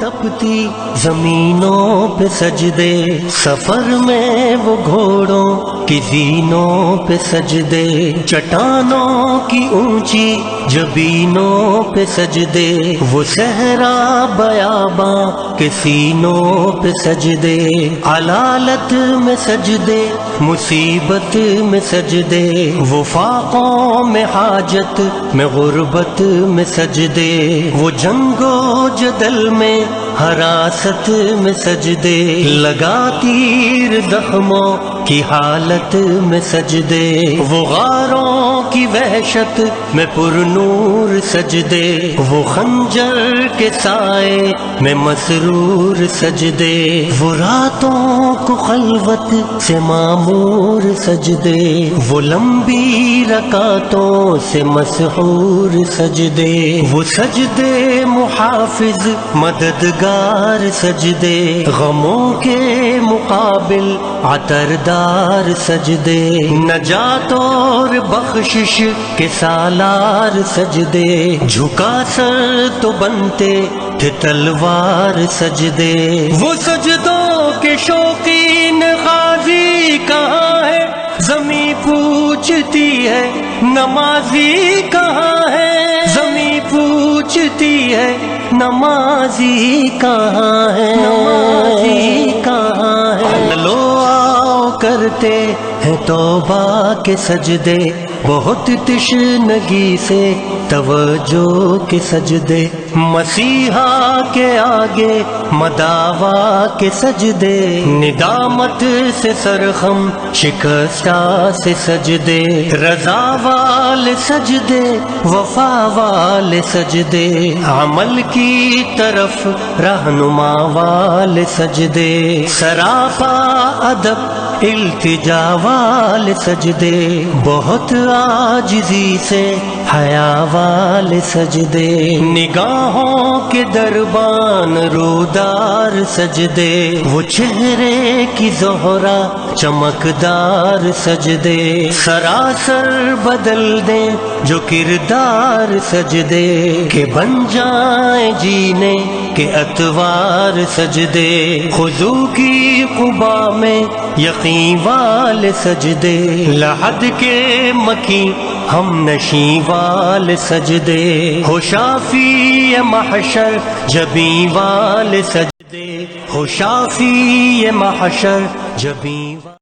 تپتی زمینوں پہ سجدے، سفر میں وہ گھوڑوں کی زینوں پہ سجدے، چٹانوں کی اونچی جبینوں پہ سجدے، وہ صحرا بیاباں کے سینوں پہ سجدے، علالت میں سجدے مصیبت میں سجدے، وہ فاقوں میں حاجت میں غربت میں سجدے، وہ جنگ و جدل میں حراست میں سجدے، لگا تیر زخموں کی حالت میں سجدے، وہ غاروں کی وحشت میں پر نور سجدے، وہ خنجر کے سائے میں مسرور سجدے، وہ راتوں کو خلوت سے معمور سجدے، وہ لمبی رکعتوں سے مسحور سجدے، وہ سجدے محافظ مددگار سجدے، غموں کے مقابل عطردار سجدے، نجات اور بخشش کے سالار سجدے، جھکا سر تو بنتے تھے تلوار سجدے، وہ سجدوں کے شوقین غازی کہاں ہے، زمیں پوچھتی ہے نمازی کہاں ہے، زمیں پوچھتی ہے نمازی کہاں ہے، نمازی کہاں ہے، لو آؤ کرتے ہیں توبہ کے سجدے، بہت تشنگی سے توجہ کے سجدے، مسیحا کے آگے مداوا کے سجدے، ندامت سے سرخم شکستہ سے سجدے، رضا والے سجدے وفا والے سجدے، عمل کی طرف رہنما والے سجدے، سراپا ادب التجا والے سجدے، بہت عاجزی سے حیا والے سجدے، نگاہوں کے دربان رودار سجدے، وہ چہرے کی زہرا چمکدار سجدے، سراسر بدل دیں جو کردار سجدے، کہ بن جائیں جینے کے اتوار سجدے، خضوع کی قبا میں یقین والے سجدے، لحد کے مکی ہم نشیں والے سجدے، ہو شافی محشر جبیں والے سجدے، ہو شافی محشر جبیں